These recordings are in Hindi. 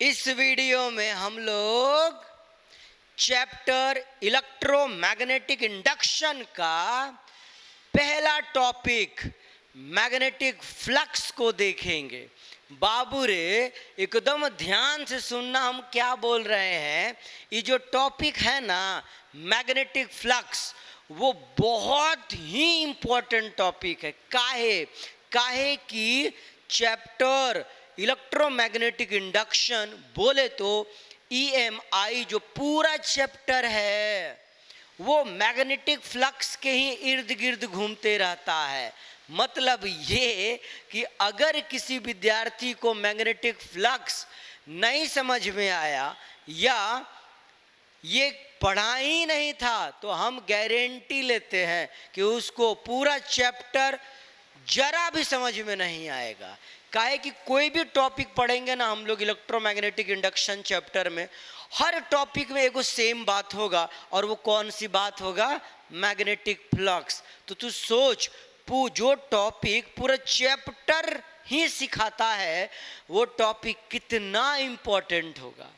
इस वीडियो में हम लोग चैप्टर इलेक्ट्रोमैग्नेटिक इंडक्शन का पहला टॉपिक मैग्नेटिक फ्लक्स को देखेंगे। बाबू रे एकदम ध्यान से सुनना, हम क्या बोल रहे हैं। ये जो टॉपिक है ना मैग्नेटिक फ्लक्स, वो बहुत ही इंपॉर्टेंट टॉपिक है। काहे कि चैप्टर इलेक्ट्रोमैग्नेटिक इंडक्शन बोले तो EMI जो पूरा चैप्टर है वो मैग्नेटिक फ्लक्स के ही इर्द गिर्द घूमते रहता है। मतलब ये कि अगर किसी विद्यार्थी को मैग्नेटिक फ्लक्स नहीं समझ में आया या ये पढ़ा ही नहीं था तो हम गारंटी लेते हैं कि उसको पूरा चैप्टर जरा भी समझ में नहीं आएगा। काहे कि कोई भी टॉपिक पढ़ेंगे ना हम लोग इलेक्ट्रोमैग्नेटिक इंडक्शन चैप्टर में, हर टॉपिक में एगो सेम बात होगा। और वो कौन सी बात होगा? Magnetic flux. तो तू सोच, जो टॉपिक पूरा चैप्टर ही सिखाता है वो टॉपिक कितना इंपॉर्टेंट होगा।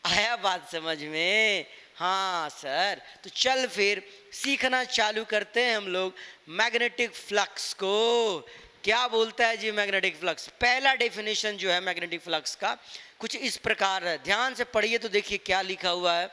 आया बात समझ में? हाँ सर, तो चल फिर सीखना चालू करते हैं हम लोग मैग्नेटिक फ्लक्स को। क्या बोलता है जी मैग्नेटिक फ्लक्स? पहला डेफिनेशन जो है मैग्नेटिक फ्लक्स का कुछ इस प्रकार है, ध्यान से पढ़िए तो देखिए क्या लिखा हुआ है।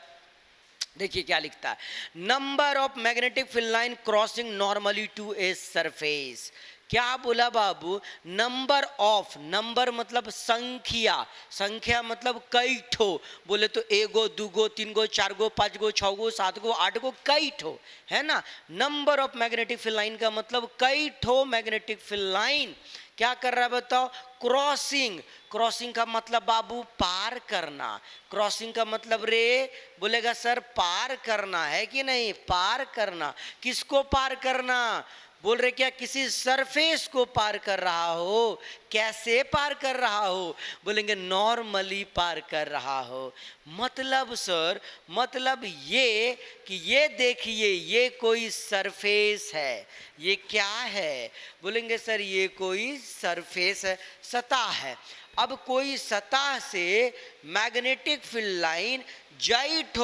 देखिए क्या लिखता है, number of magnetic field line crossing normally to a surface. क्या बोला बाबू? नंबर ऑफ, नंबर मतलब संख्या, संख्या मतलब कई ठो। बोले तो एगो दूगो तीनगो चारगो पांचगो छगो सातगो आठगो, कई ठो है ना। Number of magnetic field line का मतलब कई ठो मैग्नेटिक फील्ड लाइन क्या कर रहा है बताओ? क्रॉसिंग। क्रॉसिंग का मतलब बाबू पार करना। क्रॉसिंग का मतलब रे बोलेगा सर पार करना है कि नहीं? पार करना। किसको पार करना? बोल रहे क्या किसी सरफेस को पार कर रहा हो। कैसे पार कर रहा हो? बोलेंगे नॉर्मली पार कर रहा हो। मतलब सर, मतलब ये कि ये देखिए ये कोई सरफेस है। ये क्या है? बोलेंगे सर ये कोई सरफेस है, सतह है। अब कोई सतह से मैग्नेटिक फील्ड लाइन जाइट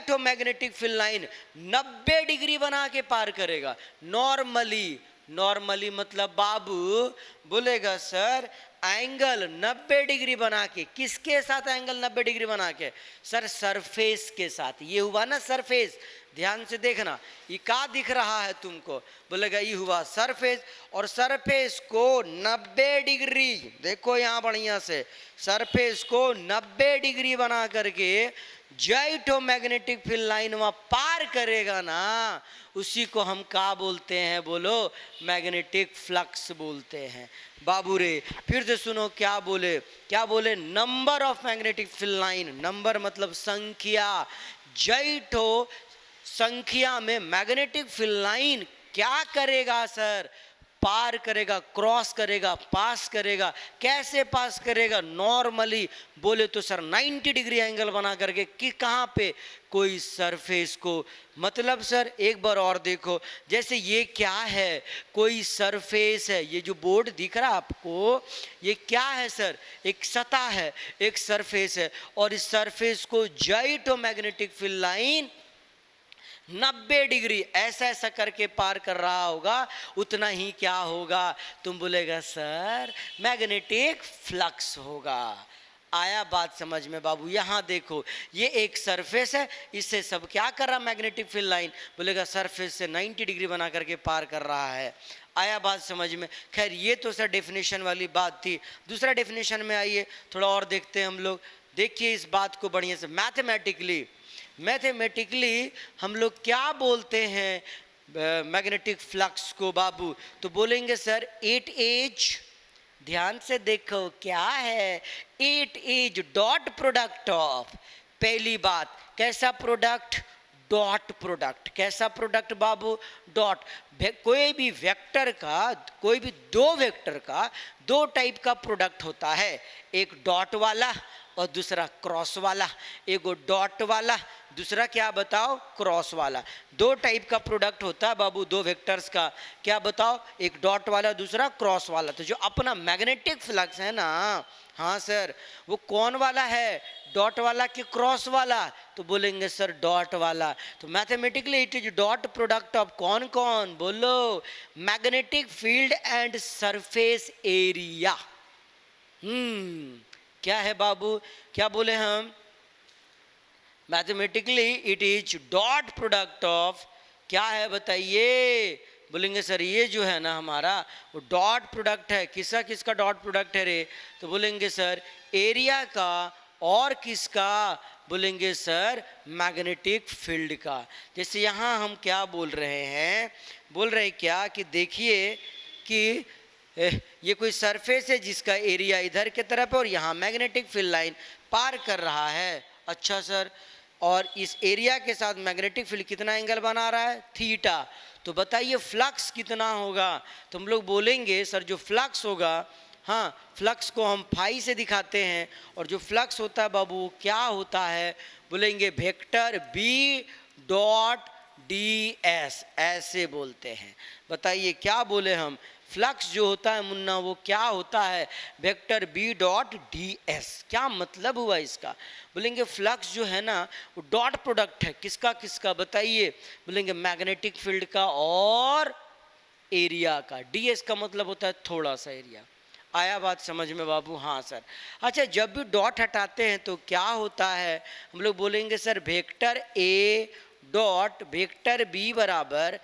हो मैग्नेटिक फील्ड लाइन 90 डिग्री बना के पार करेगा नॉर्मली। नॉर्मली मतलब बाबू बोलेगा सर एंगल 90 डिग्री बना के। किसके साथ एंगल 90 डिग्री बना के? सर सरफेस के साथ। ये हुआ ना सरफेस, ध्यान से देखना ये क्या दिख रहा है तुमको? बोलेगा ये हुआ सरफेस, और सरफेस को 90 डिग्री, देखो यहाँ बढ़िया से, सरफेस को 90 डिग्री बना करके जाइटो मैग्नेटिक फील्ड लाइन वहाँ पार करेगा ना, उसी को हम क्या बोलते हैं? बोलो, मैग्नेटिक फ्लक्स बोलते हैं। बाबू रे फिर से सुनो क्या बोले? क्या बोले? Number of magnetic field line, number मतलब संख्या। जाइटो संख्या में मैग्नेटिक फील्ड लाइन क्या करेगा सर? पार करेगा, क्रॉस करेगा, पास करेगा। कैसे पास करेगा? नॉर्मली। बोले तो सर 90 डिग्री एंगल बना करके कि कहाँ पे? कोई सरफेस को। मतलब सर एक बार और देखो, जैसे ये क्या है? कोई सरफेस है। ये जो बोर्ड दिख रहा है आपको, ये क्या है सर? एक सतह है, एक सरफेस है। और इस सरफेस को जाइटो मैग्नेटिक फील्ड लाइन 90 डिग्री ऐसा ऐसा करके पार कर रहा होगा, उतना ही क्या होगा? तुम बोलेगा सर मैग्नेटिक फ्लक्स होगा। आया बात समझ में बाबू? यहाँ देखो ये एक सरफेस है, इससे सब क्या कर रहा? Magnetic field line. बोलेगा सरफेस से 90 डिग्री बना करके पार कर रहा है। आया बात समझ में? खैर ये तो सर डेफिनेशन वाली बात थी। दूसरा डेफिनेशन में आइए, थोड़ा और देखते हैं हम लोग। देखिए इस बात को बढ़िया से मैथमेटिकली हम लोग क्या बोलते हैं मैग्नेटिक फ्लक्स को बाबू? तो बोलेंगे सर 8 एज, ध्यान से देखो क्या है? 8 एज डॉट प्रोडक्ट ऑफ। पहली बात, कैसा प्रोडक्ट? Dot product. कैसा प्रोडक्ट बाबू? डॉट। कोई भी वेक्टर का, कोई भी दो वेक्टर का दो टाइप का प्रोडक्ट होता है, एक डॉट वाला और दूसरा क्रॉस वाला, एक डॉट वाला, दूसरा क्या बताओ क्रॉस वाला। दो टाइप का प्रोडक्ट होता है बाबू, दो वेक्टर्स का, क्या बताओ, एक डॉट वाला दूसरा क्रॉस वाला। तो जो अपना मैग्नेटिक फ्लक्स है ना, हाँ सर, वो कौन वाला है, डॉट वाला कि क्रॉस वाला? तो बोलेंगे सर डॉट वाला। तो mathematically it is dot product of कौन कौन, बोलो, magnetic field and surface area. क्या है बाबू, क्या बोले हम, mathematically it is dot product of, क्या है बताइए? बोलेंगे सर ये जो है ना हमारा वो डॉट प्रोडक्ट है, किसका किसका डॉट प्रोडक्ट है रे? तो बोलेंगे सर एरिया का और किसका? बोलेंगे सर मैग्नेटिक फील्ड का। जैसे यहाँ हम क्या बोल रहे हैं, बोल रहे हैं क्या कि देखिए कि ये कोई सरफेस है जिसका एरिया इधर की तरफ है और यहाँ मैग्नेटिक फील्ड लाइन पार कर रहा है। अच्छा सर, और इस एरिया के साथ मैग्नेटिक फील्ड कितना एंगल बना रहा है, थीटा। तो बताइए फ्लक्स कितना होगा? तो हम लोग बोलेंगे सर जो फ्लक्स होगा, हाँ फ्लक्स को हम फाई से दिखाते हैं, और जो फ्लक्स होता है बाबू क्या होता है, बोलेंगे vector B dot D S, ऐसे बोलते हैं। बताइए क्या बोले हम, फ्लक्स जो होता है मुन्ना वो क्या होता है, vector B dot D S. क्या मतलब हुआ इसका? बोलेंगे फ्लक्स जो है ना वो डॉट प्रोडक्ट है किसका किसका, बताइए? बोलेंगे मैग्नेटिक फील्ड का और एरिया का। डी एस का मतलब होता है थोड़ा सा एरिया। आया बात समझ में बाबू? हाँ सर। अच्छा, जब भी डॉट हटाते हैं तो क्या होता है, हम लोग बोलेंगे sir vector A dot vector B बराबर,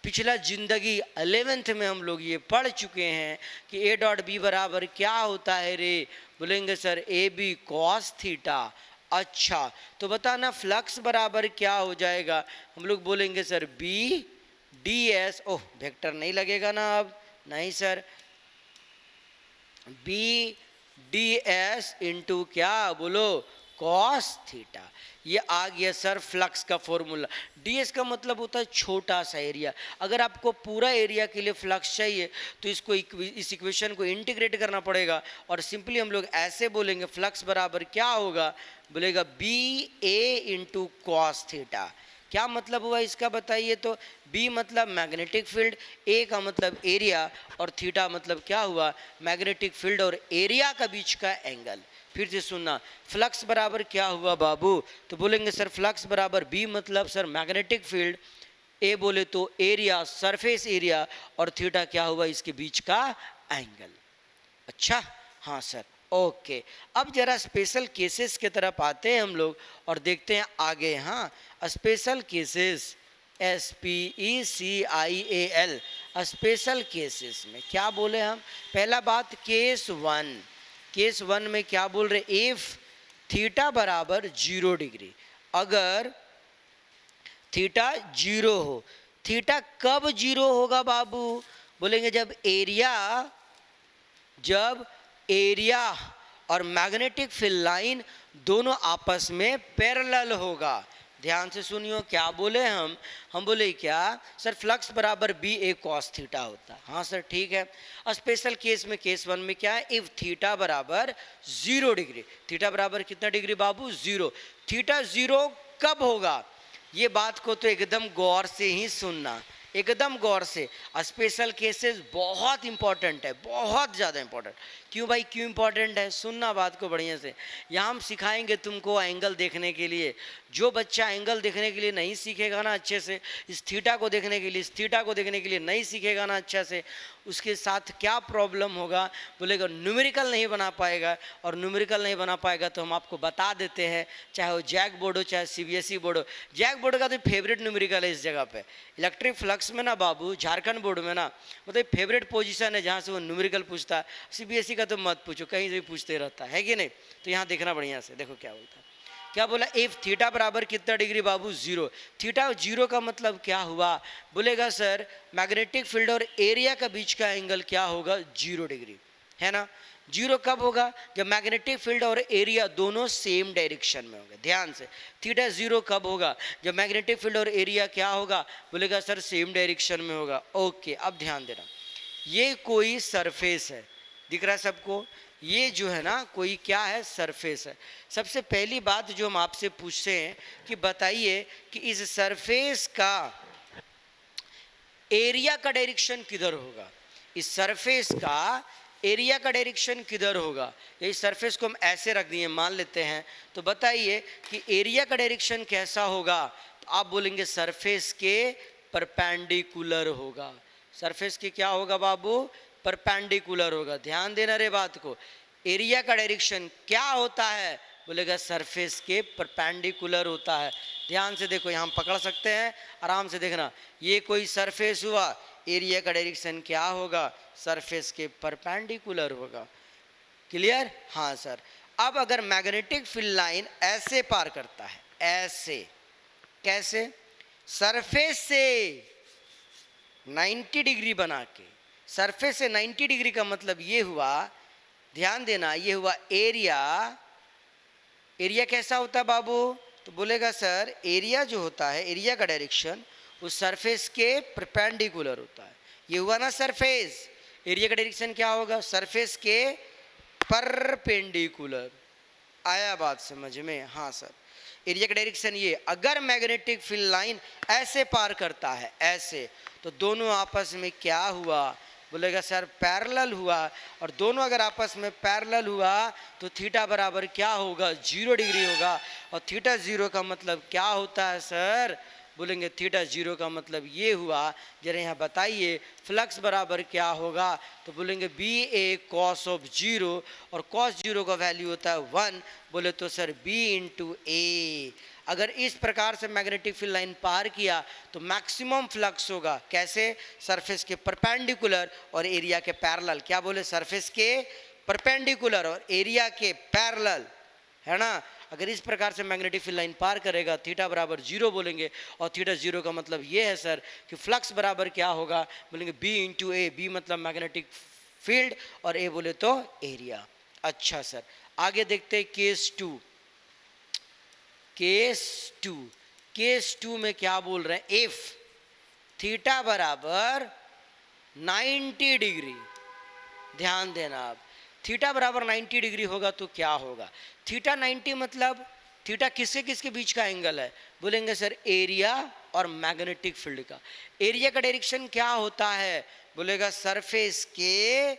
पिछला जिंदगी 11th में हम लोग ये पढ़ चुके हैं कि ए डॉट बी बराबर क्या होता है रे? बोलेंगे sir A B cos theta. अच्छा, तो बताना फ्लक्स बराबर क्या हो जाएगा? हम लोग बोलेंगे sir B D S, oh vector नहीं लगेगा ना अब, नहीं sir, B D S into क्या बोलो, कॉस थीटा। ये आ गया सर फ्लक्स का फॉर्मूला। डीएस का मतलब होता है छोटा सा एरिया। अगर आपको पूरा एरिया के लिए फ्लक्स चाहिए तो इसको इस इक्वेशन को इंटीग्रेट करना पड़ेगा, और सिंपली हम लोग ऐसे बोलेंगे फ्लक्स बराबर क्या होगा, बोलेगा बी ए इंटू कॉस थीटा। क्या मतलब हुआ इसका बताइए? तो बी मतलब मैग्नेटिक फील्ड, ए का मतलब एरिया, और थीटा मतलब क्या हुआ, मैग्नेटिक फील्ड और एरिया का बीच का एंगल। फिर से सुनना, फ्लक्स बराबर क्या हुआ बाबू? तो बोलेंगे सर फ्लक्स बराबर बी मतलब सर मैग्नेटिक फील्ड, ए बोले तो एरिया सरफेस एरिया, और थीटा क्या हुआ इसके बीच का एंगल। अच्छा हाँ सर, ओके। अब जरा स्पेशल केसेस की तरफ आते हैं हम लोग और देखते हैं आगे। हाँ special cases, SPECIAL, special cases में क्या बोले हम? पहला बात केस वन, केस वन में क्या बोल रहे, इफ थीटा बराबर 0 डिग्री, अगर थीटा 0 हो। थीटा कब 0 होगा बाबू? बोलेंगे जब एरिया और मैग्नेटिक फील्ड लाइन दोनों आपस में पैरेलल होगा। ध्यान से सुनियो क्या बोले हम बोले क्या सर फ्लक्स बराबर बी ए कॉस थीटा होता है। हाँ सर ठीक है। स्पेशल केस में केस वन में क्या है, इफ थीटा बराबर 0 डिग्री। थीटा बराबर कितना डिग्री बाबू? 0। थीटा 0 कब होगा? ये बात को तो एकदम गौर से ही सुनना, एकदम गौर से। स्पेशल केसेस बहुत इंपॉर्टेंट है, बहुत ज़्यादा इंपॉर्टेंट। क्यों भाई, क्यों इंपॉर्टेंट है? सुनना बात को बढ़िया से। यहाँ हम सिखाएंगे तुमको एंगल देखने के लिए। जो बच्चा एंगल देखने के लिए नहीं सीखेगा ना अच्छे से, इस थीटा को देखने के लिए, इस थीटा को देखने के लिए नहीं सीखेगा ना अच्छा से, उसके साथ क्या प्रॉब्लम होगा? बोलेगा न्यूमेरिकल नहीं बना पाएगा, और न्यूमेरिकल नहीं बना पाएगा तो हम आपको बता देते हैं, चाहे वो जैक बोर्ड हो चाहे CBSE बोर्ड हो। जैक बोर्ड का तो फेवरेट न्यूमेरिकल है इस जगह पे। इलेक्ट्रिक फ्लक्स में ना बाबू, झारखंड बोर्ड में ना मतलब फेवरेट पोजीशन है जहाँ से वो न्यूमेरिकल पूछता है। CBSE का तो मत पूछो, कहीं से भी पूछते रहता है कि नहीं। तो यहाँ देखना बढ़िया से, देखो क्या बोलता है। क्या बोला? इफ थीटा बराबर कितना डिग्री बाबू? 0। थीटा 0 का मतलब क्या हुआ? बोलेगा सर मैग्नेटिक फील्ड और एरिया का बीच का एंगल क्या होगा? 0 डिग्री, है ना। 0 कब होगा? जब मैग्नेटिक फील्ड और एरिया दोनों सेम डायरेक्शन में होगा। ध्यान से, थीटा 0 कब होगा? जब मैग्नेटिक फील्ड और एरिया क्या होगा? बोलेगा सर सेम डायरेक्शन में होगा। ओके, अब ध्यान देना, ये कोई सरफेस है, दिख रहा है सबको? ये जो है ना कोई क्या है, सरफेस है। सबसे पहली बात जो हम आपसे पूछते हैं कि बताइए कि इस सरफेस का एरिया का डायरेक्शन किधर होगा, इस सरफेस का एरिया का डायरेक्शन किधर होगा। यही सरफेस को हम ऐसे रख दिए मान लेते हैं, तो बताइए कि एरिया का डायरेक्शन कैसा होगा। तो आप बोलेंगे सरफेस के परपेंडिकुलर होगा। सरफेस के क्या होगा बाबू, परपेंडिकुलर होगा। ध्यान देना रे बात को, एरिया का डायरेक्शन क्या होता है, बोलेगा सरफेस के परपेंडिकुलर होता है। ध्यान से देखो, यहाँ पकड़ सकते हैं, आराम से देखना। ये कोई सरफेस हुआ, एरिया का डायरेक्शन क्या होगा, सरफेस के परपेंडिकुलर होगा। क्लियर? हाँ सर। अब अगर मैग्नेटिक फील्ड लाइन ऐसे पार करता है, ऐसे, कैसे, सरफेस से 90 डिग्री बना के, सरफेस से 90 डिग्री का मतलब ये हुआ, ध्यान देना, ये हुआ एरिया। एरिया कैसा होता है बाबू, तो बोलेगा सर एरिया जो होता है, एरिया का डायरेक्शन उस सरफेस के परपेंडिकुलर होता है। ये हुआ ना सरफेस, एरिया का डायरेक्शन क्या होगा, सरफेस के परपेंडिकुलर। आया बात समझ में? हाँ सर। एरिया का डायरेक्शन ये, अगर मैग्नेटिक फील्ड लाइन ऐसे पार करता है, ऐसे, तो दोनों आपस में क्या हुआ, बोलेगा सर पैरेलल हुआ। और दोनों अगर आपस में पैरेलल हुआ तो थीटा बराबर क्या होगा, 0 डिग्री होगा। और थीटा 0 का मतलब क्या होता है सर, बोलेंगे थीटा 0 का मतलब ये हुआ, जरा यहाँ बताइए फ्लक्स बराबर क्या होगा, तो बोलेंगे बी ए कॉस ऑफ 0, और कॉस 0 का वैल्यू होता है 1। बोले तो सर बी इंटू ए। अगर इस प्रकार से मैग्नेटिक फील्ड लाइन पार किया तो मैक्सिमम फ्लक्स होगा, कैसे, सरफेस के परपेंडिकुलर और एरिया के पैरेलल। क्या बोले, सरफेस के परपेंडिकुलर और एरिया के पैरेलल, है ना। अगर इस प्रकार से मैग्नेटिक फील्ड लाइन पार करेगा, थीटा बराबर 0 बोलेंगे। और थीटा 0 का मतलब ये है सर कि फ्लक्स बराबर क्या होगा, बोलेंगे बी इंटू ए। बी मतलब मैग्नेटिक फील्ड और ए बोले तो एरिया। अच्छा सर, आगे देखते हैं केस 2। केस 2 में क्या बोल रहे हैं, इफ थीटा बराबर 90 डिग्री, ध्यान देना आप, थीटा बराबर 90 डिग्री होगा तो क्या होगा। थीटा 90 मतलब थीटा किसके किसके बीच का एंगल है, बोलेंगे सर एरिया और मैग्नेटिक फील्ड का। एरिया का डायरेक्शन क्या होता है, बोलेगा सरफेस के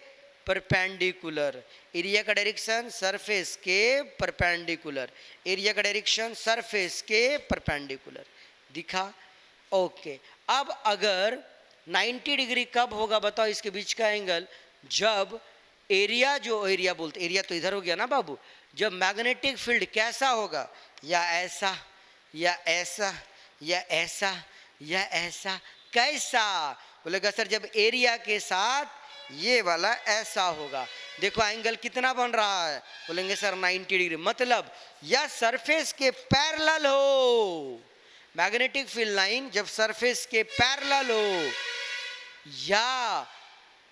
परपेंडिकुलर। एरिया का डायरेक्शन सरफेस के परपेंडिकुलर, एरिया का डायरेक्शन सरफेस के परपेंडिकुलर। दिखा? ओके। अब अगर 90 डिग्री कब होगा बताओ इसके बीच का एंगल, जब एरिया, जो एरिया बोलते, एरिया तो इधर हो गया ना बाबू, जब मैग्नेटिक फील्ड कैसा होगा, या ऐसा या ऐसा या ऐसा या ऐसा, कैसा, बोलेगा सर जब एरिया के साथ ये वाला ऐसा होगा। देखो एंगल कितना बन रहा है, बोलेंगे सर 90 डिग्री। मतलब या सरफेस के पैरेलल हो, मैग्नेटिक फील्ड लाइन जब सरफेस के पैरेलल हो या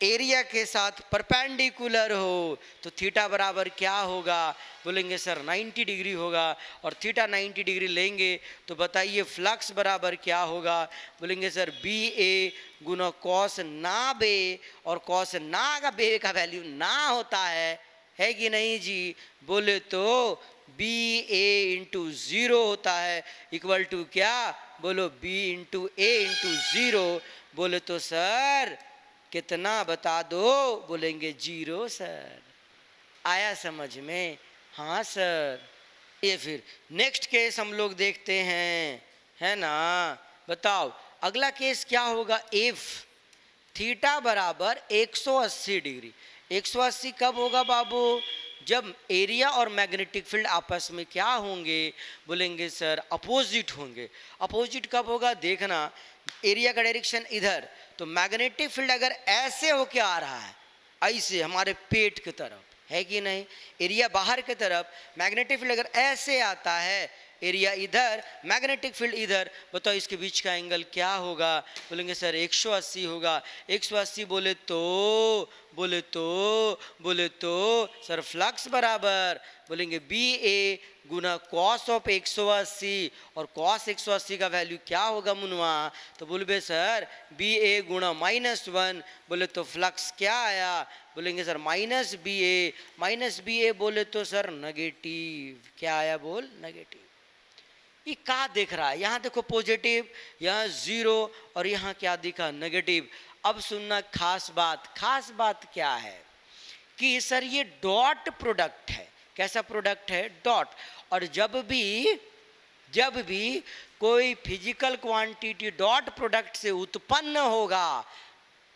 एरिया के साथ परपेंडिकुलर हो तो थीटा बराबर क्या होगा, बोलेंगे सर 90 डिग्री होगा। और थीटा 90 डिग्री लेंगे तो बताइए फ्लक्स बराबर क्या होगा, बोलेंगे सर बी ए गुना कॉस ना बे। और कॉस ना का बे का वैल्यू ना होता है कि नहीं जी, बोले तो बी ए इंटू 0 होता है, इक्वल टू क्या, बोलो बी इंटू ए इंटू 0। बोले तो सर कितना बता दो, बोलेंगे 0 सर। आया समझ में? हाँ सर। ये फिर नेक्स्ट केस हम लोग देखते हैं, है ना। बताओ अगला केस क्या होगा, इफ थीटा बराबर 180 डिग्री। 180 कब होगा बाबू, जब एरिया और मैग्नेटिक फील्ड आपस में क्या होंगे, बोलेंगे सर अपोजिट होंगे। अपोजिट कब होगा, देखना एरिया का डायरेक्शन इधर, तो मैग्नेटिक फील्ड अगर ऐसे होके आ रहा है, ऐसे हमारे पेट की तरफ, है कि नहीं, एरिया बाहर की तरफ, मैग्नेटिक फील्ड अगर ऐसे आता है, एरिया इधर, मैग्नेटिक फील्ड इधर, बताओ इसके बीच का एंगल क्या होगा? बोलेंगे सर 180 होगा। 180 बोले तो सर फ्लक्स बराबर बोलेंगे बी ए गुना कॉस ऑफ 180, और कॉस 180 का वैल्यू क्या होगा मुनवा? तो बोलबे सर बी ए गुना -1, बोले तो फ्लक्स क्या आया? बोलेंगे सर माइनस बी ए बोले तो सर नेगेटिव, क्या आया बोल? नेगेटिव। ये क्या देख रहा है? यहाँ देखो पॉजिटिव, यहाँ 0 और यहाँ क्या दिखा? नेगेटिव। अब सुनना खास बात क्या है कि सर ये डॉट प्रोडक्ट है। कैसा प्रोडक्ट है? डॉट। और जब भी कोई फिजिकल क्वांटिटी डॉट प्रोडक्ट से उत्पन्न होगा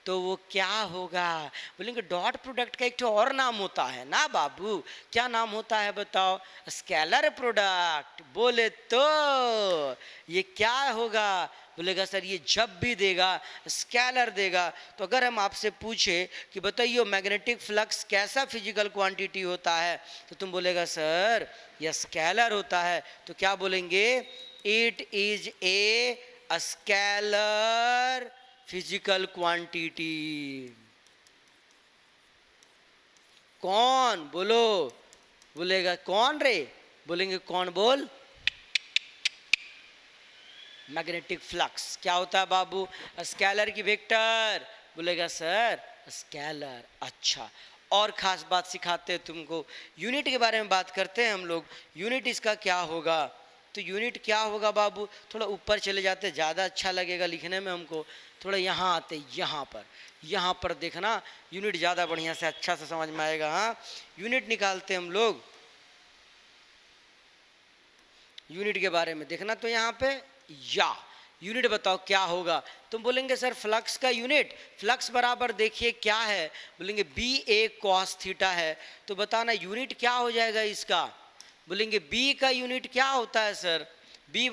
तो वो क्या होगा? बोलेंगे डॉट प्रोडक्ट का एक तो और नाम होता है ना बाबू, क्या नाम होता है बताओ? Scalar product. बोले तो ये क्या होगा? बोलेगा सर ये जब भी देगा स्केलर देगा। तो अगर हम आपसे पूछे कि बताइए मैग्नेटिक फ्लक्स कैसा फिजिकल क्वांटिटी होता है, तो तुम बोलेगा सर यह स्केलर होता है। तो क्या बोलेंगे? It is a scalar physical quantity. कौन? बोलो। बोलेगा कौन रे? बोलेंगे कौन? बोल। मैग्नेटिक फ्लक्स क्या होता है बाबू? स्केलर की वेक्टर। बोलेगा सर स्केलर। अच्छा, और खास बात सिखाते हैं तुमको, यूनिट के बारे में बात करते हैं हम लोग। यूनिट इसका क्या होगा? तो यूनिट क्या होगा बाबू? थोड़ा ऊपर चले जाते, ज़्यादा अच्छा लगेगा लिखने में हमको। थोड़ा यहाँ आते, यहाँ पर देखना, यूनिट ज़्यादा बढ़िया से अच्छा से समझ में आएगा। हाँ, यूनिट निकालते हम लोग। यूनिट के बारे में देखना, तो यहाँ पे या यूनिट बताओ क्या होगा? तुम बोलेंगे सर फ्लक्स का यूनिट, फ्लक्स बराबर देखिए क्या है? बोलेंगे बी ए कॉस थीटा है। तो बताना यूनिट क्या हो जाएगा इसका? बोलेंगे बी का यूनिट क्या होता है सर? बी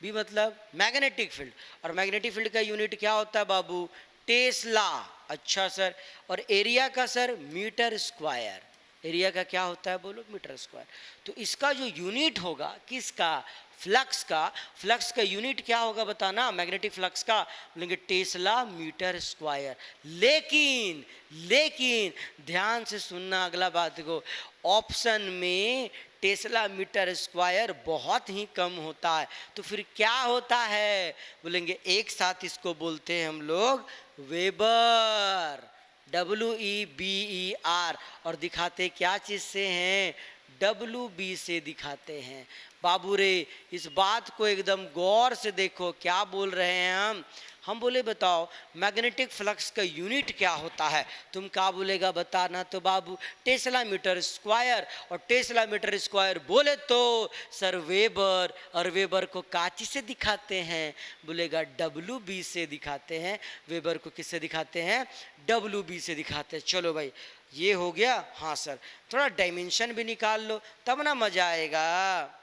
मतलब मैग्नेटिक फील्ड, और मैग्नेटिक फील्ड का यूनिट क्या होता है बाबू? टेस्ला। अच्छा सर, और एरिया का सर मीटर स्क्वायर। एरिया का क्या होता है बोलो? Metre square. तो इसका जो यूनिट होगा किसका? फ्लक्स का यूनिट क्या होगा बताना? मैग्नेटिक फ्लक्स का बोलेंगे टेस्ला मीटर स्क्वायर। लेकिन ध्यान से सुनना अगला बात को, ऑप्शन में टेस्ला मीटर स्क्वायर बहुत ही कम होता है। तो फिर क्या होता है? बोलेंगे एक साथ इसको बोलते हैं हम लोग वेबर, WEBER। और दिखाते क्या चीज़ से हैं? WB से दिखाते हैं। बाबू रे इस बात को एकदम गौर से देखो, क्या बोल रहे हैं हम बोले बताओ मैग्नेटिक फ्लक्स का यूनिट क्या होता है? तुम क्या बोलेगा बताना? तो बाबू टेस्ला मीटर स्क्वायर, और टेस्ला मीटर स्क्वायर बोले तो सर वेबर, और वेबर को काची से दिखाते हैं? बोलेगा WB से दिखाते हैं। वेबर को किससे दिखाते हैं? WB से दिखाते हैं। चलो भाई ये हो गया। हाँ सर, थोड़ा डायमेंशन भी निकाल लो तब ना मजा आएगा।